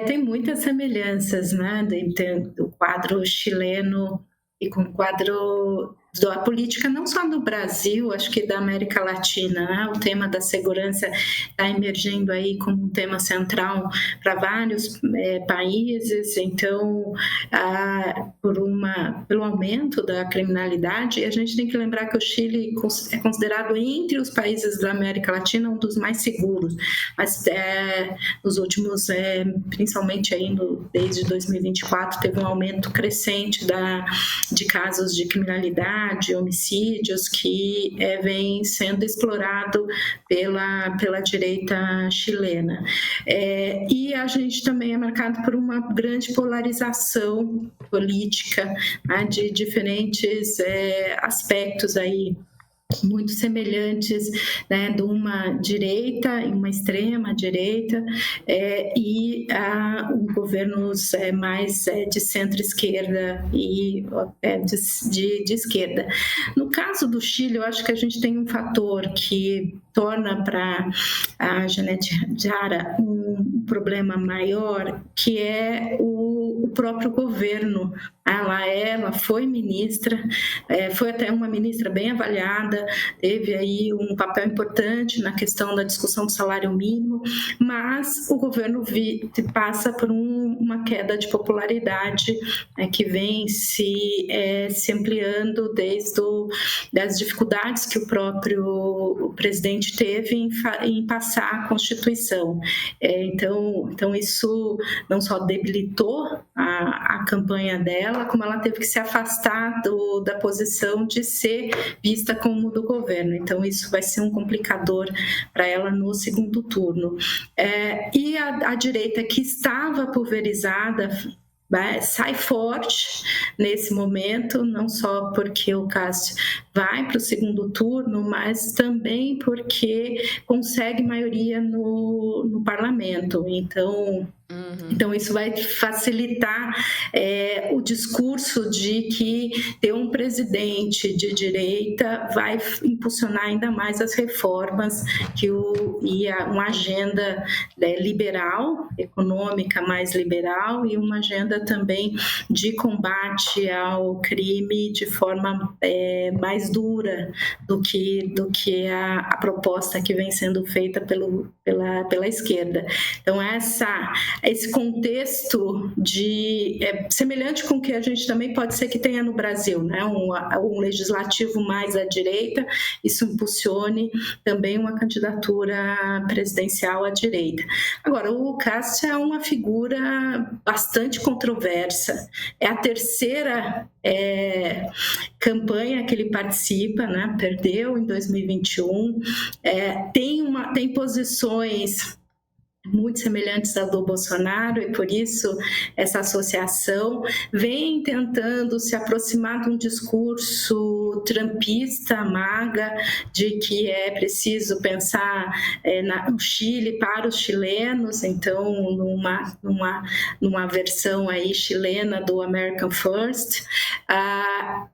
Tem muitas semelhanças, né, do quadro chileno e com o quadro da política, não só no Brasil, acho que da América Latina, né? O tema da segurança está emergindo aí como um tema central para vários países, então, pelo aumento da criminalidade, a gente tem que lembrar que o Chile é considerado, entre os países da América Latina, um dos mais seguros, mas nos últimos, principalmente aí desde 2024, teve um aumento crescente de casos de criminalidade, homicídios que vem sendo explorado pela direita chilena. E a gente também é marcado por uma grande polarização política, né, de diferentes aspectos aí, muito semelhantes, né, de uma direita e uma extrema direita e governos mais de centro-esquerda e de esquerda. No caso do Chile, eu acho que a gente tem um fator que torna para a Janete Jara um problema maior, que é o próprio governo. Ela foi ministra, foi até uma ministra bem avaliada, teve aí um papel importante na questão da discussão do salário mínimo, mas o governo passa por uma queda de popularidade que vem se ampliando desde das dificuldades que o próprio presidente teve em passar a Constituição. Então isso não só debilitou a campanha dela, como ela teve que se afastar da posição de ser vista como do governo. Então isso vai ser um complicador para ela no segundo turno. E a direita, que estava pulverizada, sai forte nesse momento, não só porque o Cássio vai para o segundo turno, mas também porque consegue maioria no parlamento. Então isso vai facilitar o discurso de que ter um presidente de direita vai impulsionar ainda mais as reformas e uma agenda liberal, econômica mais liberal, e uma agenda também de combate ao crime de forma mais dura do que a proposta que vem sendo feita pela esquerda. Então esse contexto semelhante com o que a gente também pode ser que tenha no Brasil, né? Um legislativo mais à direita, isso impulsione também uma candidatura presidencial à direita. Agora, o Cássio é uma figura bastante controversa, é a terceira campanha que ele participa, né? Perdeu em 2021, tem posições muito semelhantes à do Bolsonaro, e por isso essa associação vem tentando se aproximar de um discurso trumpista, MAGA, de que é preciso pensar no Chile para os chilenos, então numa versão aí chilena do American First,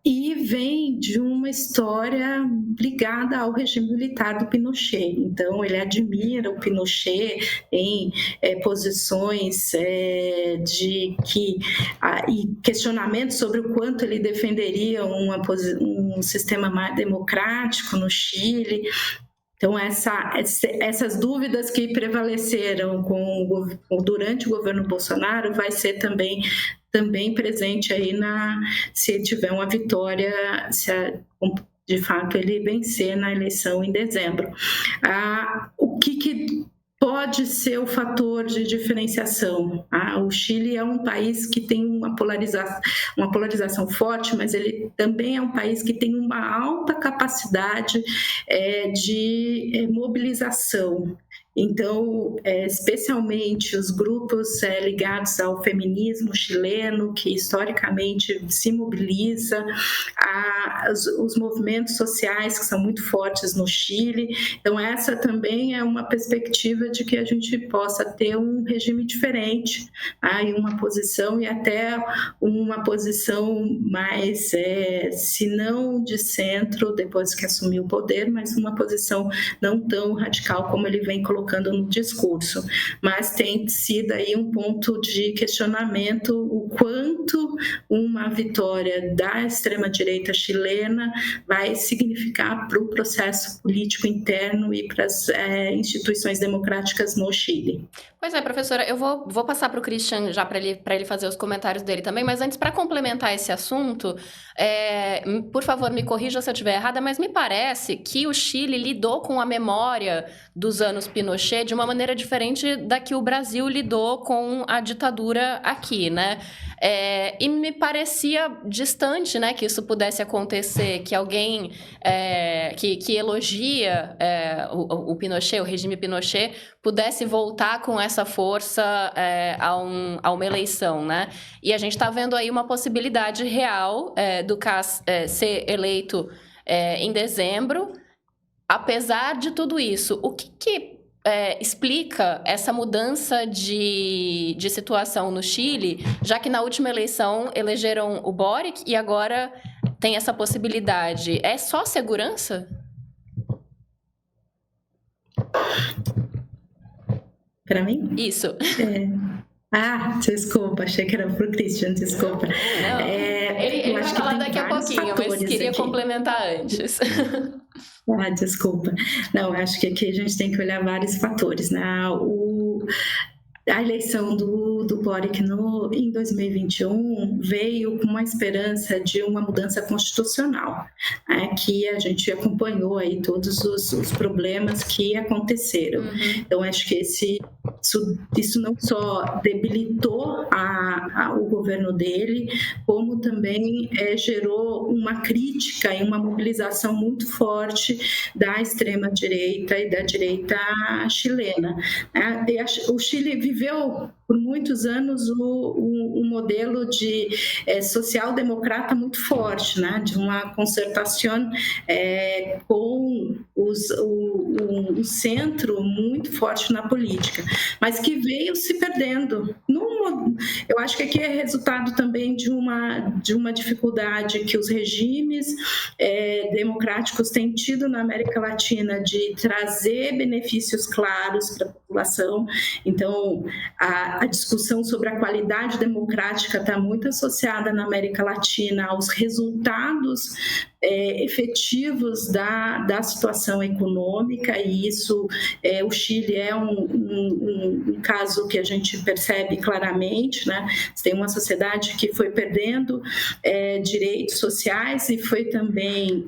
e vem de uma história ligada ao regime militar do Pinochet. Então ele admira o Pinochet, em posições e questionamentos sobre o quanto ele defenderia um sistema mais democrático no Chile. Então, essas dúvidas que prevaleceram durante o governo Bolsonaro vai ser também presente aí se tiver uma vitória, de fato ele vencer na eleição em dezembro. O que pode ser o fator de diferenciação? O Chile é um país que tem uma polarização forte, mas ele também é um país que tem uma alta capacidade de mobilização. Então, especialmente os grupos ligados ao feminismo chileno, que historicamente se mobiliza, os movimentos sociais que são muito fortes no Chile. Então, essa também é uma perspectiva de que a gente possa ter um regime diferente, em uma posição, e até uma posição mais, se não de centro, depois que assumiu o poder, mas uma posição não tão radical como ele vem colocando colocando no discurso, mas tem sido aí um ponto de questionamento o quanto uma vitória da extrema-direita chilena vai significar para o processo político interno e para as instituições democráticas no Chile. Pois é, professora, eu vou passar para o Christian já para ele fazer os comentários dele também, mas antes, para complementar esse assunto, por favor, me corrija se eu estiver errada, mas me parece que o Chile lidou com a memória dos anos Pinochet de uma maneira diferente da que o Brasil lidou com a ditadura aqui, né? E me parecia distante, né, que isso pudesse acontecer, que alguém que elogia o Pinochet, o regime Pinochet, pudesse voltar com essa força a uma eleição, né? E a gente está vendo aí uma possibilidade real do Kass ser eleito em dezembro. Apesar de tudo isso, o que explica essa mudança de situação no Chile, já que na última eleição elegeram o Boric e agora tem essa possibilidade? É só segurança? Para mim? Isso. Desculpa, achei que era para o Christian, desculpa. Não, ele vai falar daqui a pouquinho, mas queria complementar antes. Desculpa. Não, acho que aqui a gente tem que olhar vários fatores, né? A eleição do Boric em 2021 veio com uma esperança de uma mudança constitucional, que a gente acompanhou aí todos os problemas que aconteceram. Uhum. Então, acho que isso não só debilitou o governo dele, como também gerou uma crítica e uma mobilização muito forte da extrema-direita e da direita chilena. O Chile viveu por muitos anos um modelo de social-democrata muito forte, né? De uma concertação com o centro muito forte na política, mas que veio se perdendo. Eu acho que aqui é resultado também de uma dificuldade que os regimes democráticos têm tido na América Latina de trazer benefícios claros para a população. Então, a discussão sobre a qualidade democrática está muito associada na América Latina aos resultados efetivos da situação econômica, e isso, o Chile é um caso que a gente percebe claramente, né? Tem uma sociedade que foi perdendo direitos sociais e foi também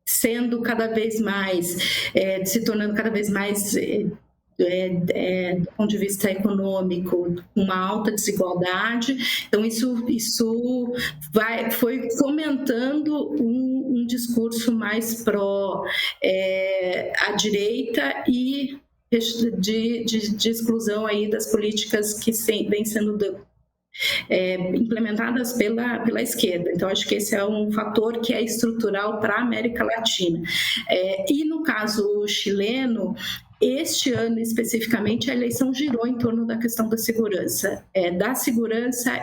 sendo cada vez mais, se tornando cada vez mais do ponto de vista econômico, uma alta desigualdade. Então, isso foi fomentando um discurso mais pró à direita e de exclusão aí das políticas que vêm sendo implementadas pela esquerda. Então, acho que esse é um fator que é estrutural para a América Latina. E no caso chileno, este ano, especificamente, a eleição girou em torno da questão da segurança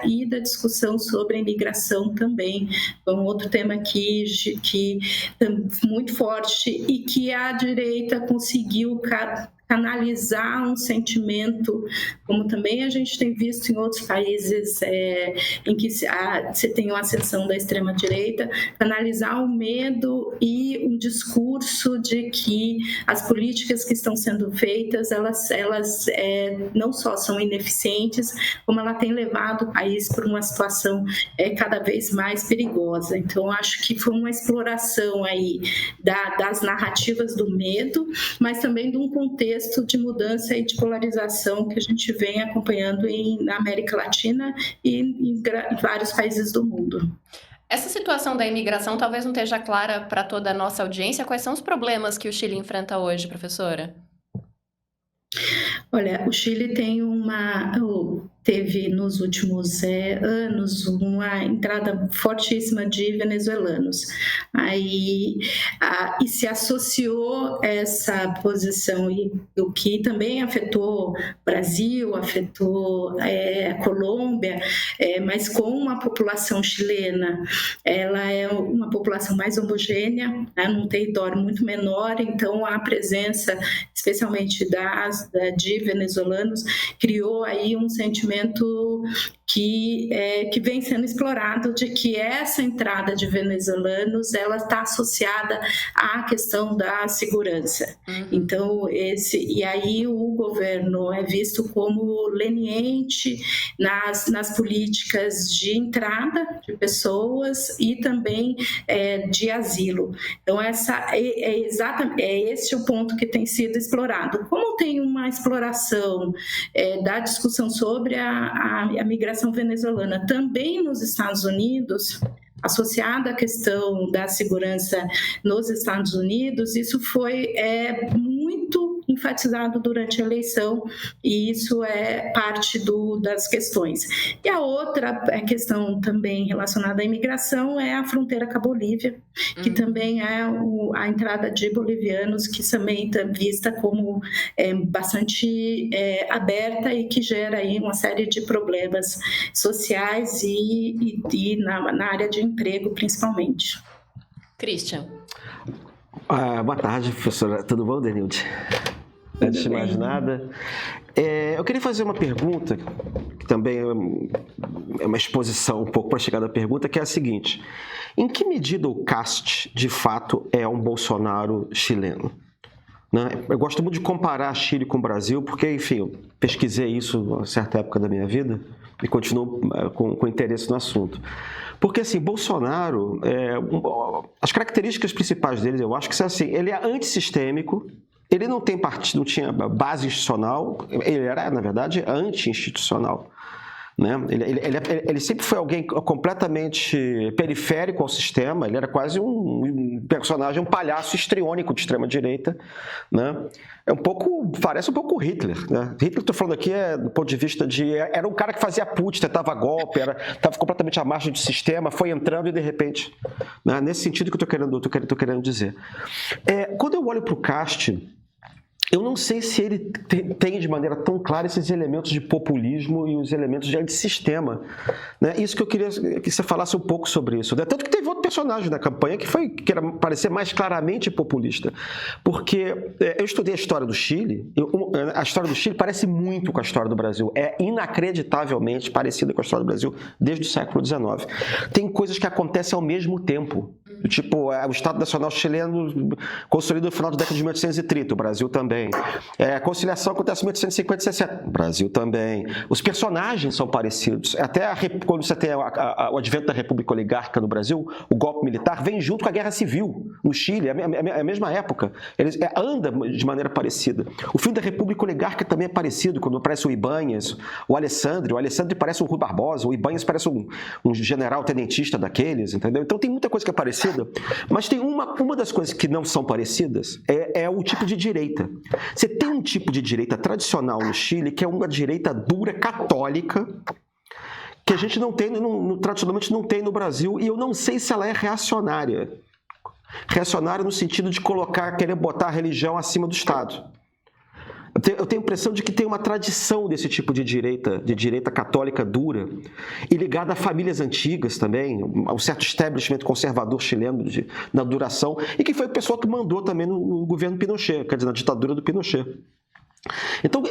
e da discussão sobre a imigração também. Foi um outro tema que muito forte e que a direita conseguiu canalizar um sentimento, como também a gente tem visto em outros países em que você tem uma ascensão da extrema-direita, canalizar o medo e um discurso de que as políticas que estão sendo feitas, elas não só são ineficientes, como ela tem levado o país para uma situação cada vez mais perigosa. Então, acho que foi uma exploração aí das narrativas do medo, mas também de um contexto de mudança e de polarização que a gente vem acompanhando na América Latina e em vários países do mundo. Essa situação da imigração talvez não esteja clara para toda a nossa audiência. Quais são os problemas que o Chile enfrenta hoje, professora? Olha, o Chile tem teve nos últimos anos uma entrada fortíssima de venezuelanos. Aí, e se associou essa posição, e o que também afetou o Brasil, afetou a Colômbia, mas com uma população chilena, ela é uma população mais homogênea, né, num território muito menor, então a presença, especialmente de venezuelanos, criou aí um sentimento que vem sendo explorado de que essa entrada de venezuelanos ela está associada à questão da segurança. Então, e aí o governo é visto como leniente nas políticas de entrada de pessoas e também de asilo. Então, esse o ponto que tem sido explorado. Como tem uma exploração da discussão sobre a migração venezuelana também nos Estados Unidos, associada à questão da segurança nos Estados Unidos, isso foi muito enfatizado durante a eleição, e isso é parte das questões. E a outra questão também relacionada à imigração é a fronteira com a Bolívia, que também é a entrada de bolivianos, que também é vista como bastante aberta e que gera aí uma série de problemas sociais e na área de emprego, principalmente. Christian. Boa tarde, professora. Tudo bom, Denilde? Antes de mais nada, eu queria fazer uma pergunta, que também é uma exposição um pouco para chegar da pergunta, que é a seguinte: em que medida o Cast, de fato, é um Bolsonaro chileno? Né? Eu gosto muito de comparar Chile com o Brasil, porque, enfim, eu pesquisei isso a certa época da minha vida e continuo com interesse no assunto. Porque, assim, Bolsonaro, as características principais dele, eu acho que são assim: ele é antissistêmico, ele não tem partido, não tinha base institucional, ele era, na verdade, anti-institucional. Né? Ele sempre foi alguém completamente periférico ao sistema, ele era quase um personagem, um palhaço histriônico de extrema-direita. Né? Parece um pouco Hitler. Né? Hitler, estou falando aqui do ponto de vista era um cara que fazia putz, tentava golpe, estava completamente à margem do sistema, foi entrando e de repente... Né? Nesse sentido que eu estou querendo dizer. Quando eu olho para o Cast, eu não sei se ele tem de maneira tão clara esses elementos de populismo e os elementos de antissistema. Né? Isso que eu queria que você falasse um pouco sobre isso. Né? Tanto que teve outro personagem na campanha que era parecer mais claramente populista. Porque eu estudei a história do Chile, a história do Chile parece muito com a história do Brasil. É inacreditavelmente parecida com a história do Brasil desde o século XIX. Tem coisas que acontecem ao mesmo tempo. Tipo, o Estado Nacional chileno construído no final da década de 1830, o Brasil também. A conciliação acontece em 1850 e 60, o Brasil também. Os personagens são parecidos. Até quando você tem o advento da República Oligárquica no Brasil, o golpe militar vem junto com a Guerra Civil no Chile, é a mesma época. Ele anda de maneira parecida. O fim da República Oligárquica também é parecido, quando aparece o Ibáñez, o Alessandri. O Alessandri parece um Rui Barbosa, o Ibáñez parece um general tenentista daqueles, entendeu? Então tem muita coisa que é parecida. Mas tem uma das coisas que não são parecidas, é o tipo de direita. Você tem um tipo de direita tradicional no Chile, que é uma direita dura, católica, que a gente não tem, tradicionalmente não tem no Brasil, e eu não sei se ela é reacionária. Reacionária no sentido de querer botar a religião acima do Estado. Eu tenho a impressão de que tem uma tradição desse tipo de direita católica dura, e ligada a famílias antigas também, a um certo establishment conservador chileno na duração, e que foi a pessoa que mandou também no governo Pinochet, quer dizer, na ditadura do Pinochet. Então,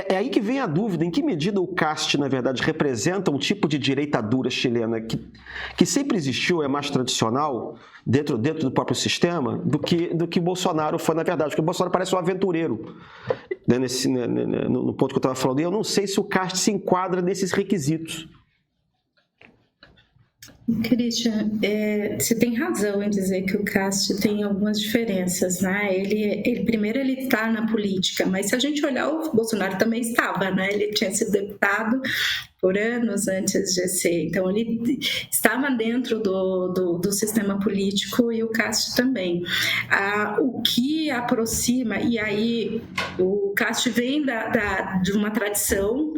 é aí que vem a dúvida, em que medida o Cast, na verdade, representa um tipo de direita dura chilena que sempre existiu, é mais tradicional, dentro do próprio sistema, do que Bolsonaro foi, na verdade, porque o Bolsonaro parece um aventureiro, né, no ponto que eu estava falando, e eu não sei se o Cast se enquadra nesses requisitos. Christian, você tem razão em dizer que o Castro tem algumas diferenças, né? Primeiro ele está na política, mas se a gente olhar, o Bolsonaro também estava, né? Ele tinha sido deputado por anos antes de ser, então ele estava dentro do sistema político e o Castro também. O que aproxima, e aí o Castro vem de uma tradição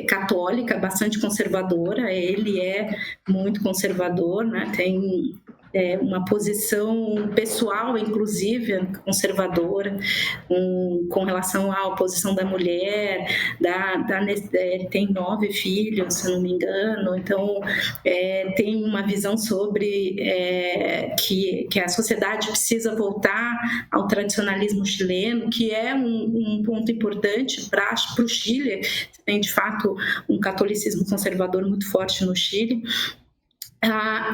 católica, bastante conservadora, ele é muito conservador, né? Tem uma posição pessoal, inclusive, conservadora, com relação à oposição da mulher, tem 9 filhos, se não me engano, então tem uma visão sobre que a sociedade precisa voltar ao tradicionalismo chileno, que é um ponto importante para o Chile. Tem, de fato, um catolicismo conservador muito forte no Chile.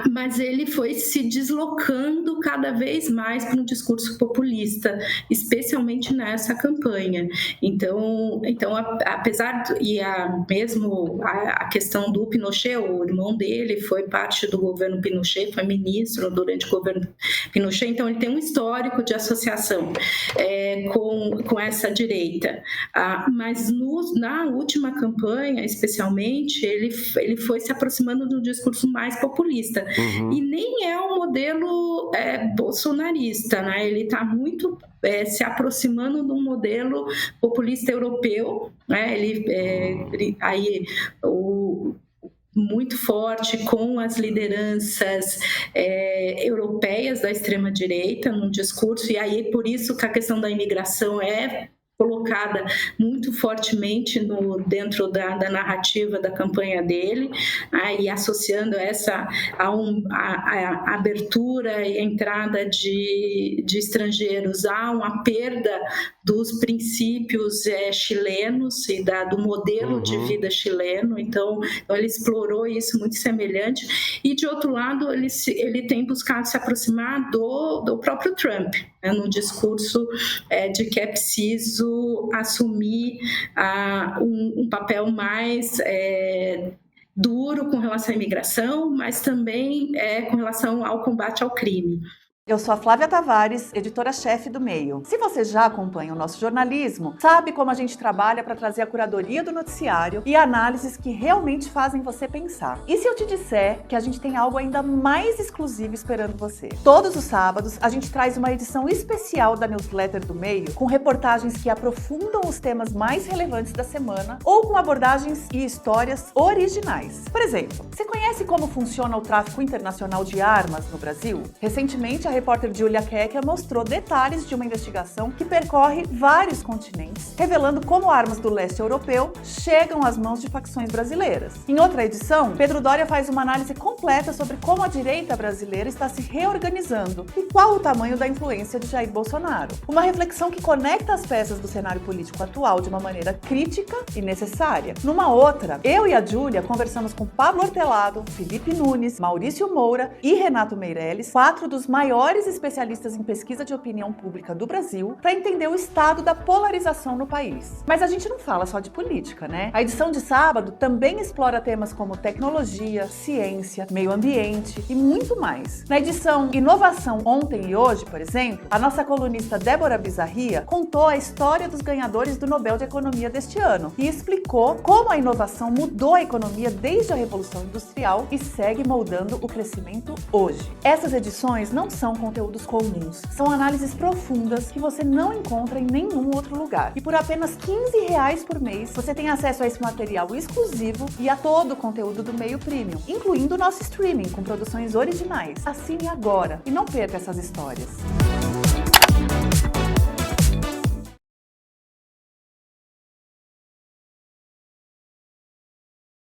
Mas ele foi se deslocando cada vez mais para um discurso populista, especialmente nessa campanha. Então apesar mesmo a questão do Pinochet, o irmão dele foi parte do governo Pinochet, foi ministro durante o governo Pinochet, então ele tem um histórico de associação com essa direita. Mas na última campanha, especialmente, ele foi se aproximando de um discurso mais populista. E nem é um modelo bolsonarista, né? Ele está muito se aproximando de um modelo populista europeu, né? Muito forte com as lideranças europeias da extrema-direita num discurso, e aí por isso que a questão da imigração é colocada muito fortemente dentro da narrativa da campanha dele, e associando essa a abertura e a entrada de estrangeiros a uma perda dos princípios chilenos e do modelo de vida chileno. Então ele explorou isso muito semelhante, e de outro lado ele tem buscado se aproximar do próprio Trump, no discurso de que é preciso assumir um papel mais duro com relação à imigração, mas também com relação ao combate ao crime. Eu sou a Flávia Tavares, editora-chefe do Meio. Se você já acompanha o nosso jornalismo, sabe como a gente trabalha para trazer a curadoria do noticiário e análises que realmente fazem você pensar. E se eu te disser que a gente tem algo ainda mais exclusivo esperando você? Todos os sábados, a gente traz uma edição especial da newsletter do Meio, com reportagens que aprofundam os temas mais relevantes da semana ou com abordagens e histórias originais. Por exemplo, você conhece como funciona o tráfico internacional de armas no Brasil? Recentemente, a repórter Julia Kekia mostrou detalhes de uma investigação que percorre vários continentes, revelando como armas do leste europeu chegam às mãos de facções brasileiras. Em outra edição, Pedro Doria faz uma análise completa sobre como a direita brasileira está se reorganizando e qual o tamanho da influência de Jair Bolsonaro. Uma reflexão que conecta as peças do cenário político atual de uma maneira crítica e necessária. Numa outra, eu e a Julia conversamos com Pablo Hortelado, Felipe Nunes, Maurício Moura e Renato Meirelles, 4 dos maiores especialistas em pesquisa de opinião pública do Brasil, para entender o estado da polarização no país. Mas a gente não fala só de política, né? A edição de sábado também explora temas como tecnologia, ciência, meio ambiente e muito mais. Na edição Inovação Ontem e Hoje, por exemplo, a nossa colunista Débora Bizarria contou a história dos ganhadores do Nobel de Economia deste ano e explicou como a inovação mudou a economia desde a Revolução Industrial e segue moldando o crescimento hoje. Essas edições não são conteúdos comuns, são análises profundas que você não encontra em nenhum outro lugar. E por apenas R$15 por mês, você tem acesso a esse material exclusivo e a todo o conteúdo do Meio Premium, incluindo o nosso streaming com produções originais. Assine agora e não perca essas histórias.